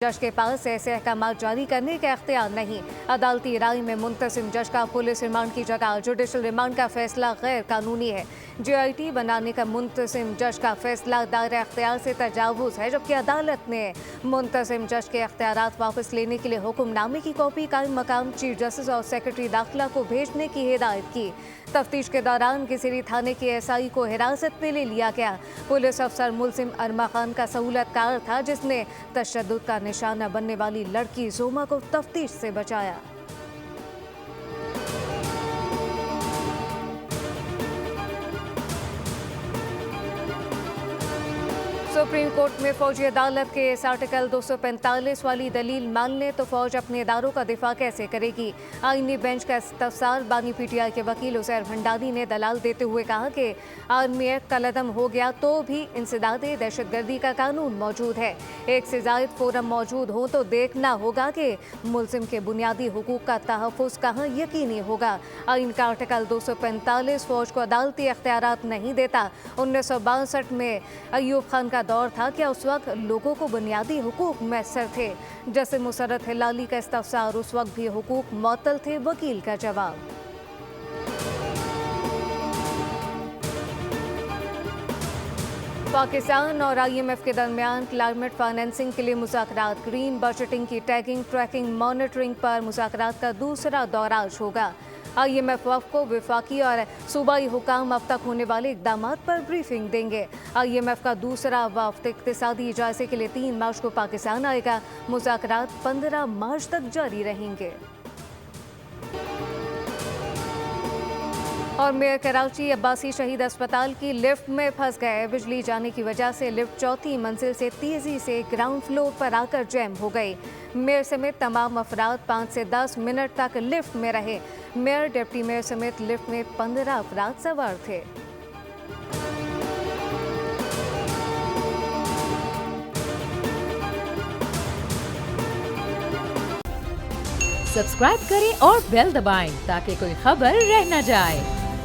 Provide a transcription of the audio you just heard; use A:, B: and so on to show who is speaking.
A: जज के पास ऐसे अहकाम जारी करने का इख्तियार नहीं। अदालती राय में मुंतसिम जज का पुलिस रिमांड की जगह जुडिशल रिमांड का फैसला गैर कानूनी है। GIT बनाने का मुंतसिम जज का फैसला दायरा इख्तियार से तजावुज है, जबकि अदालत ने मुंतसिम जज के इख्तियारात वापस लेने के लिए हुक्मनामे की कॉपी कायम मकाम चीफ जस्टिस और सेक्रेटरी दाखिला को भेजने की हिदायत की। तफ्तीश के दौरान किसी थाने के SI को हिरासत में ले लिया गया। पुलिस अफसर मुलजिम अरमा खान का सहूलतकार था, जिसने तशद्दुद का निशाना बनने वाली लड़की जोमा को तफ्तीश से बचाया। सुप्रीम कोर्ट में फौजी अदालत के इस आर्टिकल 245 वाली दलील मान ले तो फौज अपने इदारों का दिफा कैसे करेगी। आईनी बेंच का इस्तफसार बानी PTI के वकील उजैर भंडारी ने दलाल देते हुए कहा कि आर्मी एक्ट कलअदम हो गया तो भी इंसदादे दहशतगर्दी का कानून मौजूद है। एक से ज़ायद फोरम मौजूद हो तो देखना होगा कि मुल्जिम के बुनियादी हुकूक का तहफ़्फ़ुज़ कहाँ यकीनी होगा। आइन का आर्टिकल 245 फौज को अदालती इख्तियारात नहीं देता। 1962 में अयूब खान का दौर था, क्या उस वक्त लोगों को बुनियादी हुकूक मैसर थे? जैसे मुसर्रत हिलाली का इस्तफसार, उस वक्त भी हुकूक मुअत्तल थे। वकील का जवाब, पाकिस्तान और IMF के दरमियान क्लाइमेट फाइनेंसिंग के लिए मुज़ाकरात। ग्रीन बजटिंग की टैगिंग, ट्रैकिंग, मॉनिटरिंग पर मुज़ाकरात का दूसरा दौर आज होगा। IMF वफ़ को विफाकी और सूबाई हुकाम अब तक होने वाले इक़दामात पर ब्रीफिंग देंगे। IMF का दूसरा वफ़द इक़्तिसादी जायज़े के लिए 3 मार्च को पाकिस्तान आएगा। मुज़ाकरात 15 मार्च तक जारी रहेंगे। और मेयर कराची अब्बासी शहीद अस्पताल की लिफ्ट में फंस गए। बिजली जाने की वजह से लिफ्ट 4थी मंजिल से तेजी से ग्राउंड फ्लोर पर आकर जैम हो गई। मेयर समेत तमाम अफराद 5 से 10 मिनट तक लिफ्ट में रहे। मेयर, डिप्टी मेयर समेत लिफ्ट में 15 अफराद सवार थे।
B: सब्सक्राइब करें और बेल दबाएं ताकि कोई खबर रह न जाए।